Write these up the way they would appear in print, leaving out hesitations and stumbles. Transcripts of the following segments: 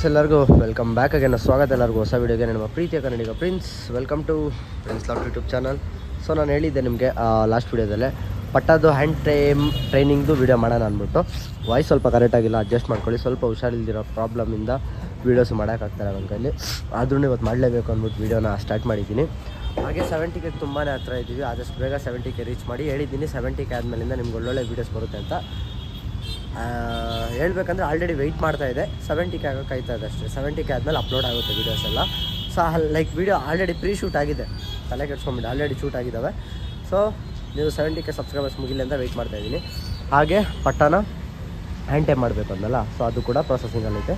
ಎಲ್ಲರಿಗೂ welcome back again ಸ್ವಾಗತ ಎಲ್ಲರಿಗೂ ಹೊಸ ವೀಡಿಯೋಗೆ. ನಿಮ್ಮ ಪ್ರೀತಿಯ Kannadiga Prince. Welcome to Prince lock YouTube channel. So ನಾನು ಹೇಳಿದ್ದೆ ನಿಮಗೆ ಲಾಸ್ಟ್ ವೀಡಿಯೋದಲ್ಲೇ ಪಟ್ಟದು ಹ್ಯಾಂಡ್ ಟ್ರೈನಿಂಗ್ದು ವೀಡಿಯೋ ಮಾಡೋಣ ಅಂದ್ಬಿಟ್ಟು. ವಾಯ್ಸ್ ಸ್ವಲ್ಪ ಕರೆಕ್ಟಾಗಿಲ್ಲ, ಅಡ್ಜಸ್ಟ್ ಮಾಡ್ಕೊಳ್ಳಿ. ಸ್ವಲ್ಪ ಹುಷಾರಿಲ್ದಿರೋ ಪ್ರಾಬ್ಲಮಿಂದ ವೀಡಿಯೋಸ್ ಮಾಡೋಕ್ಕಾಗ್ತಾರೆ ನನ್ನ ಕೈಲಿ. ಆದ್ರೂ ಇವತ್ತು ಮಾಡಲೇಬೇಕು ಅಂದ್ಬಿಟ್ಟು ವೀಡಿಯೋನ ಸ್ಟಾರ್ಟ್ ಮಾಡಿದ್ದೀನಿ. ಹಾಗೆ 70K ತುಂಬಾ ಹತ್ರ ಇದ್ದೀವಿ. ಆದಷ್ಟು ಬೇಗ 70K ರೀಚ್ ಮಾಡಿ ಹೇಳಿದ್ದೀನಿ. 70K ಆದಮೇಲಿಂದ ನಿಮ್ಗೆ ಒಳ್ಳೊಳ್ಳೆ ವೀಡಿಯೋಸ್ ಬರುತ್ತೆ ಅಂತ ಹೇಳ್ಬೇಕಂದ್ರೆ ಆಲ್ರೆಡಿ ವೆಯ್ಟ್ ಮಾಡ್ತಾಯಿದೆ. 70K ಆಗೋಕೆ ಕಾಯ್ತಾ ಇದೆ ಅಷ್ಟೇ. 70K ಆದಮೇಲೆ ಅಪ್ಲೋಡ್ ಆಗುತ್ತೆ ವೀಡಿಯೋಸ್ ಎಲ್ಲ. So like video already pre shoot ಆಗಿದೆ, ತಲೆ ಕೆಡ್ಸ್ಕೊಂಬಿಟ್ಟು ಆಲ್ರೆಡಿ ಶೂಟ್ ಆಗಿದ್ದಾವೆ. ಸೊ ನೀವು 70K ಸಬ್ಸ್ಕ್ರೈಬರ್ಸ್ ಮುಗಿಲಿ ಅಂತ ವೆಯ್ಟ್ ಮಾಡ್ತಾಯಿದ್ದೀನಿ. ಹಾಗೆ ಪಟ್ಟನ ಹ್ಯಾಂಡ್ ಟೈಮ್ ಮಾಡಬೇಕು ಅಂದಲ್ಲ, ಸೊ ಅದು ಕೂಡ ಪ್ರೊಸೆಸಿಂಗಲ್ಲಿದೆ.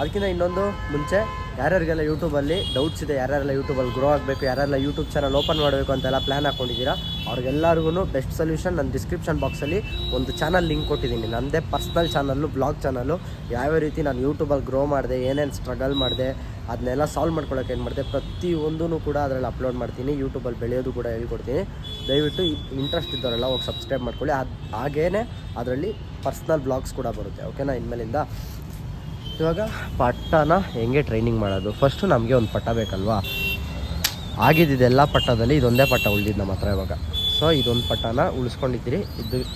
ಅದಕ್ಕಿಂತ ಇನ್ನೊಂದು ಮುಂಚೆ ಯಾರ್ಯಾರಿಗೆಲ್ಲ ಯೂಟ್ಯೂಬಲ್ಲಿ ಡೌಟ್ಸ್ ಇದೆ, ಯಾರ್ಯಾರೆಲ್ಲ ಯೂಟ್ಯೂಬಲ್ಲಿ ಗ್ರೋ ಆಗಬೇಕು, ಯಾರೆಲ್ಲ ಯೂಟ್ಯೂಬ್ ಚಾನಲ್ ಓಪನ್ ಮಾಡಬೇಕು ಅಂತೆಲ್ಲ ಪ್ಲ್ಯಾನ್ ಹಾಕ್ಕೊಂಡಿದ್ದೀರಾ, ಅವ್ರಿಗೆಲ್ಲರಿಗೂ ಬೆಸ್ಟ್ ಸೊಲ್ಯೂಷನ್ ನನ್ನ ಡಿಸ್ಕ್ರಿಪ್ಷನ್ ಬಾಕ್ಸಲ್ಲಿ ಒಂದು ಚಾನಲ್ ಲಿಂಕ್ ಕೊಟ್ಟಿದ್ದೀನಿ. ನನ್ನದೇ ಪರ್ಸ್ನಲ್ ಚಾನಲ್ಲು, ಬ್ಲಾಗ್ ಚಾನಲ್ಲು. ಯಾವ್ಯಾವ ರೀತಿ ನಾನು ಯೂಟ್ಯೂಬಲ್ಲಿ ಗ್ರೋ ಮಾಡಿದೆ, ಏನೇನು ಸ್ಟ್ರಗಲ್ ಮಾಡಿದೆ, ಅದನ್ನೆಲ್ಲ ಸಾಲ್ವ್ ಮಾಡ್ಕೊಳ್ಳೋಕೆ ಏನು ಮಾಡಿದೆ, ಪ್ರತಿಯೊಂದೂ ಕೂಡ ಅದರಲ್ಲಿ ಅಪ್ಲೋಡ್ ಮಾಡ್ತೀನಿ. ಯೂಟ್ಯೂಬಲ್ಲಿ ಬೆಳೆಯೋದು ಕೂಡ ಹೇಳ್ಕೊಡ್ತೀನಿ. ದಯವಿಟ್ಟು ಇಂಟ್ರೆಸ್ಟ್ ಇದ್ದವರೆಲ್ಲ ಹೋಗಿ ಸಬ್ಸ್ಕ್ರೈಬ್ ಮಾಡ್ಕೊಳ್ಳಿ. ಹಾಗೇ ಅದರಲ್ಲಿ ಪರ್ಸ್ನಲ್ ಬ್ಲಾಗ್ಸ್ ಕೂಡ ಬರುತ್ತೆ. ಓಕೆನಾ? ಇನ್ಮೇಲಿಂದ ಇವಾಗ ಪಟ್ಟನ ಹೆಂಗೆ ಟ್ರೈನಿಂಗ್ ಮಾಡೋದು, ಫಸ್ಟು ನಮಗೆ ಒಂದು ಪಟ್ಟ ಬೇಕಲ್ವಾ. ಆಗಿದ್ದೆಲ್ಲ ಪಟ್ಟದಲ್ಲಿ ಇದೊಂದೇ ಪಟ್ಟ ಉಳಿದಿದ್ದು ನಮ್ಮ ಹತ್ರ ಇವಾಗ. ಸೊ ಇದೊಂದು ಪಟ್ಟನ ಉಳಿಸ್ಕೊಂಡಿದ್ದೀರಿ.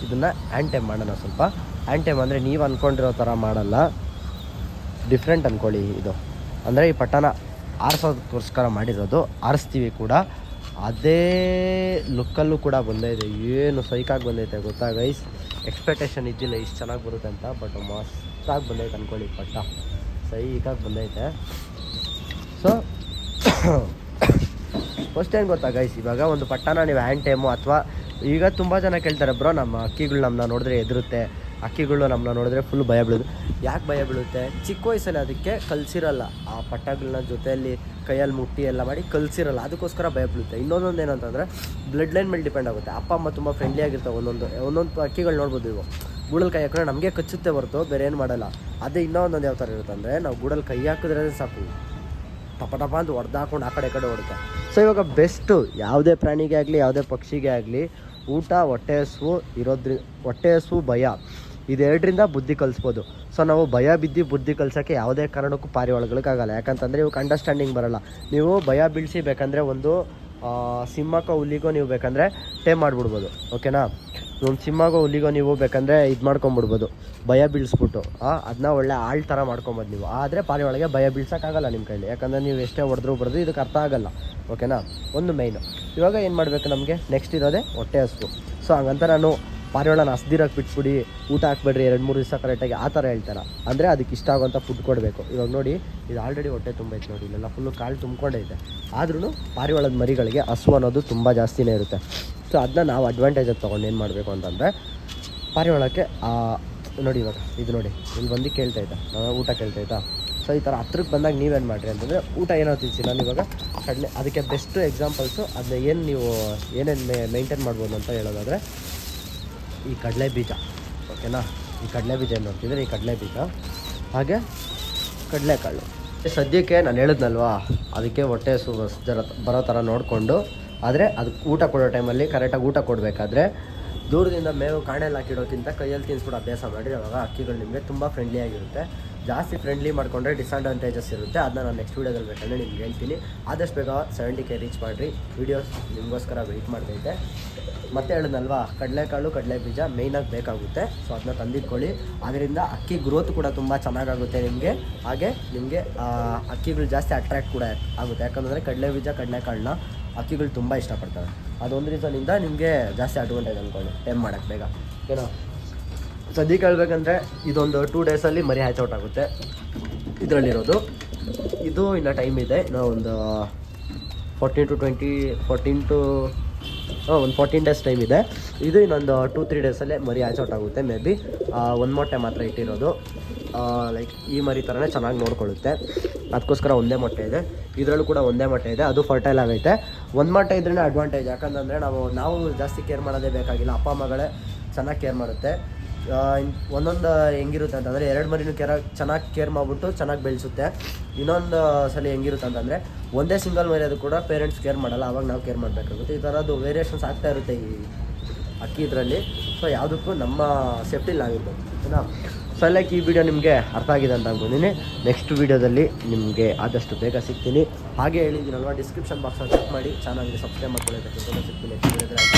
ಇದನ್ನು ಹ್ಯಾಂಡ್ ಟೈಮ್ ಮಾಡೋಣ. ಸ್ವಲ್ಪ ಹ್ಯಾಂಡ್ ಟೈಮ್ ಅಂದರೆ ನೀವು ಅಂದ್ಕೊಂಡಿರೋ ಥರ ಮಾಡಲ್ಲ, ಡಿಫ್ರೆಂಟ್ ಅಂದ್ಕೊಳ್ಳಿ. ಇದು ಅಂದರೆ ಈ ಪಟ್ಟನ ಆರಿಸೋದಕ್ಕೋಸ್ಕರ ಮಾಡಿರೋದು. ಆರಿಸ್ತೀವಿ ಕೂಡ, ಅದೇ ಲುಕ್ಕಲ್ಲೂ ಕೂಡ ಬಂದೈತೆ. ಏನು ಸೈಕಾಗಿ ಬಂದೈತೆ ಗೊತ್ತಾ ಗೈಸ್. ಎಕ್ಸ್ಪೆಕ್ಟೇಷನ್ ಇದ್ದಿಲ್ಲ ಇಷ್ಟು ಚೆನ್ನಾಗಿ ಬರುತ್ತೆ ಅಂತ, ಬಟ್ ಮಸ್ತಾಗಿ ಬಂದೈತೆ ಅಂದ್ಕೊಳ್ಳಿ. ಪಟ್ಟ ಸೈಕಾಗಿ ಬಂದೈತೆ. ಸೊ ಫಸ್ಟ್ ಏನು ಗೊತ್ತಾ ಗೈಸ್, ಇವಾಗ ಒಂದು ಪಟ್ಟನ ನೀವು ಹ್ಯಾಂಡ್ ಟೈಮು ಅಥವಾ ಈಗ ತುಂಬ ಜನ ಕೇಳ್ತಾರೆ, ಬ್ರೋ ನಮ್ಮ ಅಕ್ಕಿಗಳು ನಮ್ಮನ್ನ ನೋಡಿದ್ರೆ ಎದುರುತ್ತೆ, ಅಕ್ಕಿಗಳು ನಮ್ಮನ್ನ ನೋಡಿದ್ರೆ ಫುಲ್ ಭಯ ಬೀಳೋದು. ಯಾಕೆ ಭಯ ಬೀಳುತ್ತೆ? ಚಿಕ್ಕ ವಯಸ್ಸಲ್ಲಿ ಅದಕ್ಕೆ ಕಲಿಸಿರಲ್ಲ, ಆ ಪಟ್ಟಗಳನ್ನ ಜೊತೆಯಲ್ಲಿ ಕೈಯಲ್ಲಿ ಮುಟ್ಟಿ ಎಲ್ಲ ಮಾಡಿ ಕಲಿಸಿರಲ್ಲ, ಅದಕ್ಕೋಸ್ಕರ ಭಯ ಬೀಳುತ್ತೆ. ಇನ್ನೊಂದೊಂದು ಏನಂತಂದರೆ ಬ್ಲಡ್ ಲೈನ್ ಮೇಲೆ ಡಿಪೆಂಡ್ ಆಗುತ್ತೆ. ಅಪ್ಪ ಅಮ್ಮ ತುಂಬ ಫ್ರೆಂಡ್ಲಿ ಆಗಿರ್ತಾವೆ. ಒಂದೊಂದು ಅಕ್ಕಿಗಳು ನೋಡ್ಬೋದು. ಇವು ಗೂಡಲ್ಲಿ ಕೈ ಹಾಕಿದ್ರೆ ನಮಗೆ ಕಚ್ಚುತ್ತೆ ಹೊರತು ಬೇರೆ ಏನು ಮಾಡಲ್ಲ. ಅದೇ ಇನ್ನೊಂದೊಂದು ಯಾವ ಥರ ಇರುತ್ತೆ ಅಂದರೆ, ನಾವು ಗೂಡಲ್ಲಿ ಕೈ ಹಾಕಿದ್ರೆ ಸಾಕು, ಟಪ ಟಪ ಅಂತ ಹೊಡೆದಾಕೊಂಡು ಆ ಕಡೆ ಹೊಡುತ್ತೆ. ಸೊ ಇವಾಗ ಬೆಸ್ಟು ಯಾವುದೇ ಪ್ರಾಣಿಗೆ ಆಗಲಿ, ಯಾವುದೇ ಪಕ್ಷಿಗೆ ಆಗಲಿ, ಊಟ, ಹೊಟ್ಟೆ ಹಸು, ಭಯ, ಇದೆರಡರಿಂದ ಬುದ್ಧಿ ಕಲಿಸ್ಬೋದು. ಸೊ ನಾವು ಭಯ ಬಿದ್ದು ಬುದ್ಧಿ ಕಲ್ಸೋಕ್ಕೆ ಯಾವುದೇ ಕಾರಣಕ್ಕೂ ಪಾರಿವಾಳಗಳಿಗಾಗಲ್ಲ. ಯಾಕಂತಂದರೆ ಇವಕ್ಕೆ ಅಂಡರ್ಸ್ಟ್ಯಾಂಡಿಂಗ್ ಬರೋಲ್ಲ. ನೀವು ಭಯ ಬೀಳಿಸಿ ಬೇಕಂದರೆ ಒಂದು ಸಿಂಹಕ್ಕೋ ಹುಲಿಗೋ ನೀವು ಬೇಕಂದರೆ ಟೇಮ್ ಮಾಡಿಬಿಡ್ಬೋದು. ಓಕೆನಾ? ಒಂದು ಸಿಂಹಗೋ ಹುಲಿಗೋ ನೀವು ಬೇಕಂದರೆ ಇದು ಮಾಡ್ಕೊಂಬಿಡ್ಬೋದು, ಭಯ ಬೀಳಿಸ್ಬಿಟ್ಟು ಅದನ್ನ ಒಳ್ಳೆ ಆಳ್ ಥರ ಮಾಡ್ಕೊಬೋದು ನೀವು. ಆದರೆ ಪಾರಿವಾಳಗೆ ಭಯ ಬೀಳ್ಸೋಕ್ಕಾಗಲ್ಲ ನಿಮ್ಮ ಕೈಲಿ, ಯಾಕಂದರೆ ನೀವು ಎಷ್ಟೇ ಹೊಡೆದ್ರೂ ಬರೋದು ಇದಕ್ಕೆ ಅರ್ಥ ಆಗೋಲ್ಲ. ಓಕೆನಾ? ಒಂದು ಮೈನು. ಇವಾಗ ಏನು ಮಾಡಬೇಕು ನಮಗೆ ನೆಕ್ಸ್ಟ್ ಇರೋದೇ ಹೊಟ್ಟೆ ಹಸು. ಸೊ ಹಂಗಂತ ನಾನು ಪಾರಿವಾಳನ ಹಸ್ದಿರೋಕ್ಕೆ ಬಿಟ್ಬಿಡಿ, ಊಟ ಹಾಕ್ಬೇಡ್ರಿ 2-3 ದಿವಸ ಕರೆಕ್ಟಾಗಿ ಆ ಥರ ಹೇಳ್ತಾರೆ. ಅಂದರೆ ಅದಕ್ಕೆ ಇಷ್ಟ ಆಗೋಂಥ ಫುಡ್ ಕೊಡಬೇಕು. ಇವಾಗ ನೋಡಿ, ಇದು ಆಲ್ರೆಡಿ ಹೊಟ್ಟೆ ತುಂಬೈತೆ ನೋಡಿ, ಇಲ್ಲೆಲ್ಲ ಫುಲ್ಲು ಕಾಳು ತುಂಬ್ಕೊಂಡೈತೆ. ಆದ್ರೂ ಪಾರಿವಾಳದ ಮರಿಗಳಿಗೆ ಹಸು ಅನ್ನೋದು ತುಂಬ ಜಾಸ್ತಿನೇ ಇರುತ್ತೆ. ಸೊ ಅದನ್ನ ನಾವು ಅಡ್ವಾಂಟೇಜಾಗಿ ತೊಗೊಂಡು ಏನು ಮಾಡಬೇಕು ಅಂತಂದರೆ, ಪಾರಿವಾಳಕ್ಕೆ ನೋಡಿ ಇವಾಗ ಇದು ನೋಡಿ, ಇಲ್ಲಿ ಬಂದು ಕೇಳ್ತೈತೆ ಊಟ ಕೇಳ್ತೈತಾ. ಸೊ ಈ ಥರ ಹತ್ರಕ್ಕೆ ಬಂದಾಗ ನೀವೇನು ಮಾಡಿರಿ ಅಂತಂದರೆ, ಊಟ ಏನೋ ತಿನ್ಸಿ. ನಾನು ಇವಾಗ ಕಡಲೆ, ಅದಕ್ಕೆ ಬೆಸ್ಟು ಎಕ್ಸಾಂಪಲ್ಸು ಅದನ್ನ ಏನು ನೀವು ಏನೇನು ಮೇಂಟೈನ್ ಮಾಡ್ಬೋದು ಅಂತ ಹೇಳೋದಾದರೆ, ಈ ಕಡಲೆ ಬೀಜ. ಓಕೆನಾ? ಈ ಕಡಲೆ ಬೀಜ ಏನು ನೋಡ್ತಿದ್ರೆ, ಈ ಕಡಲೆ ಬೀಜ, ಹಾಗೆ ಕಡಲೆಕಾಳು. ಸದ್ಯಕ್ಕೆ ನಾನು ಹೇಳಿದ್ನಲ್ವಾ, ಅದಕ್ಕೆ ಹೊಟ್ಟೆ ಹಸು ಬರೋ ಥರ ನೋಡಿಕೊಂಡು, ಆದರೆ ಅದಕ್ಕೆ ಊಟ ಕೊಡೋ ಟೈಮಲ್ಲಿ ಕರೆಕ್ಟಾಗಿ ಊಟ ಕೊಡಬೇಕಾದ್ರೆ ದೂರದಿಂದ ಮೇವು ಕಾಣೆಲ್ಲ ಹಾಕಿಡೋಕ್ಕಿಂತ ಕೈಯಲ್ಲಿ ತಿನ್ನಿಸ್ಬಿಟ್ಟು ಅಭ್ಯಾಸ ಮಾಡಿ. ಅವಾಗ ಅಕ್ಕಿಗಳು ನಿಮಗೆ ತುಂಬ ಫ್ರೆಂಡ್ಲಿ ಆಗಿರುತ್ತೆ. ಜಾಸ್ತಿ ಫ್ರೆಂಡ್ಲಿ ಮಾಡಿಕೊಂಡ್ರೆ ಡಿಸ್ಅಡ್ವಾಂಟೇಜಸ್ ಇರುತ್ತೆ. ಅದನ್ನ ನಾನು ನೆಕ್ಸ್ಟ್ ವೀಡಿಯೋದಲ್ಲಿ ಬೇಕಂದರೆ ನಿಮ್ಗೆ ಹೇಳ್ತೀನಿ. ಆದಷ್ಟು ಬೇಗ 70K ರೀಚ್ ಮಾಡಿರಿ. ವೀಡಿಯೋಸ್ ನಿಮಗೋಸ್ಕರ ವೆಯ್ಟ್ ಮಾಡ್ತೈತೆ. ಮತ್ತೆ ಹೇಳಿದ್ನಲ್ವಾ, ಕಡಲೆಕಾಳು, ಕಡಲೆ ಬೀಜ ಮೇಯ್ನಾಗಿ ಬೇಕಾಗುತ್ತೆ. ಸೊ ಅದನ್ನ ತಂದಿಟ್ಕೊಳ್ಳಿ. ಅದರಿಂದ ಅಕ್ಕಿ ಗ್ರೋತ್ ಕೂಡ ತುಂಬ ಚೆನ್ನಾಗಾಗುತ್ತೆ ನಿಮಗೆ. ಹಾಗೆ ನಿಮಗೆ ಅಕ್ಕಿಗಳು ಜಾಸ್ತಿ ಅಟ್ರ್ಯಾಕ್ಟ್ ಕೂಡ ಆಗುತ್ತೆ. ಯಾಕಂದರೆ ಕಡಲೆ ಬೀಜ, ಕಡಲೆಕಾಳನ್ನ ಅಕ್ಕಿಗಳು ತುಂಬ ಇಷ್ಟಪಡ್ತವೆ. ಅದೊಂದು ರೀಸನಿಂದ ನಿಮಗೆ ಜಾಸ್ತಿ ಅಡ್ವಾಂಟೇಜ್ ಅಂದ್ಕೊಳ್ಳಿ ಟೈಮ್ ಮಾಡೋಕ್ಕೆ ಬೇಗ. ಏನೋ ಸದ್ಯಕ್ಕೆ ಹೇಳ್ಬೇಕಂದ್ರೆ ಇದೊಂದು 2 ಡೇಸಲ್ಲಿ ಮರಿ ಹ್ಯಾಚ್ ಔಟ್ ಆಗುತ್ತೆ ಇದರಲ್ಲಿರೋದು. ಇದು ಇನ್ನು ಟೈಮ್ ಇದೆ, ಇನ್ನೂ ಒಂದು 14 ಡೇಸ್ ಟೈಮ್ ಇದೆ. ಇದು ಇನ್ನೊಂದು 2-3 ಡೇಸಲ್ಲೇ ಮರಿ ಹ್ಯಾಚ್ ಔಟ್ ಆಗುತ್ತೆ. ಮೇ ಬಿ ಒಂದು ಮೊಟ್ಟೆ ಮಾತ್ರ ಇಟ್ಟಿರೋದು. ಲೈಕ್ ಈ ಮರಿ ಥರನೇ ಚೆನ್ನಾಗಿ ನೋಡ್ಕೊಳ್ಳುತ್ತೆ. ಅದಕ್ಕೋಸ್ಕರ ಒಂದೇ ಮೊಟ್ಟೆ ಇದೆ. ಇದರಲ್ಲೂ ಕೂಡ ಒಂದೇ ಮೊಟ್ಟೆ ಇದೆ, ಅದು ಫರ್ಟೈಲ್ ಆಗೈತೆ. ಒಂದು ಮೊಟ್ಟೆ ಇದ್ರೇ ಅಡ್ವಾಂಟೇಜ್. ಯಾಕಂತಂದರೆ ನಾವು ಜಾಸ್ತಿ ಕೇರ್ ಮಾಡೋದೇ ಬೇಕಾಗಿಲ್ಲ, ಅಪ್ಪ ಮಗಳೇ ಚೆನ್ನಾಗಿ ಕೇರ್ ಮಾಡುತ್ತೆ. ಒಂದೊಂದು ಹೆಂಗಿರುತ್ತೆ ಅಂತಂದರೆ, 2 ಮರಿನೂ ಚೆನ್ನಾಗಿ ಕೇರ್ ಮಾಡಿಬಿಟ್ಟು ಚೆನ್ನಾಗಿ ಬೆಳೆಸುತ್ತೆ. ಇನ್ನೊಂದು ಸಲ ಹೆಂಗಿರುತ್ತೆ ಅಂತಂದರೆ, ಒಂದೇ ಸಿಂಗಲ್ ಮರಿ ಅದು ಕೂಡ ಪೇರೆಂಟ್ಸ್ ಕೇರ್ ಮಾಡಲ್ಲ, ಆವಾಗ ನಾವು ಕೇರ್ ಮಾಡಬೇಕಾಗುತ್ತೆ. ಈ ಥರದ್ದು ವೇರಿಯೇಷನ್ಸ್ ಆಗ್ತಾ ಇರುತ್ತೆ ಈ ಅಕ್ಕಿ ಇದರಲ್ಲಿ. ಸೊ ಯಾವುದಕ್ಕೂ ನಮ್ಮ ಸೇಫ್ಟಿಲಿ ನಾವಿರ್ಬೇಕು. ಓಕೆನಾ? ಸೊ ಲೈಕ್ ಈ ವಿಡಿಯೋ ನಿಮಗೆ ಅರ್ಥ ಆಗಿದೆ ಅಂತ ಅನ್ಕೊಂಡಿನಿ. ನೆಕ್ಸ್ಟ್ ವಿಡಿಯೋದಲ್ಲಿ ನಿಮಗೆ ಆದಷ್ಟು ಬೇಗ ಸಿಗ್ತೀನಿ. ಹಾಗೆ ಹೇಳಿದ್ದೀನಲ್ವ, ಡಿಸ್ಕ್ರಿಪ್ಷನ್ ಬಾಕ್ಸಲ್ಲಿ ಚೆಕ್ ಮಾಡಿ, ಚಾನಲ್ಗೆ ಸಬ್ಸ್ಕ್ರೈಬ್ ಮಾಡ್ಕೊಳ್ಳಿ. ಸಿಗ್ತೀನಿ ನೆಕ್ಸ್ಟ್ ವಿಡಿಯೋದಲ್ಲಿ.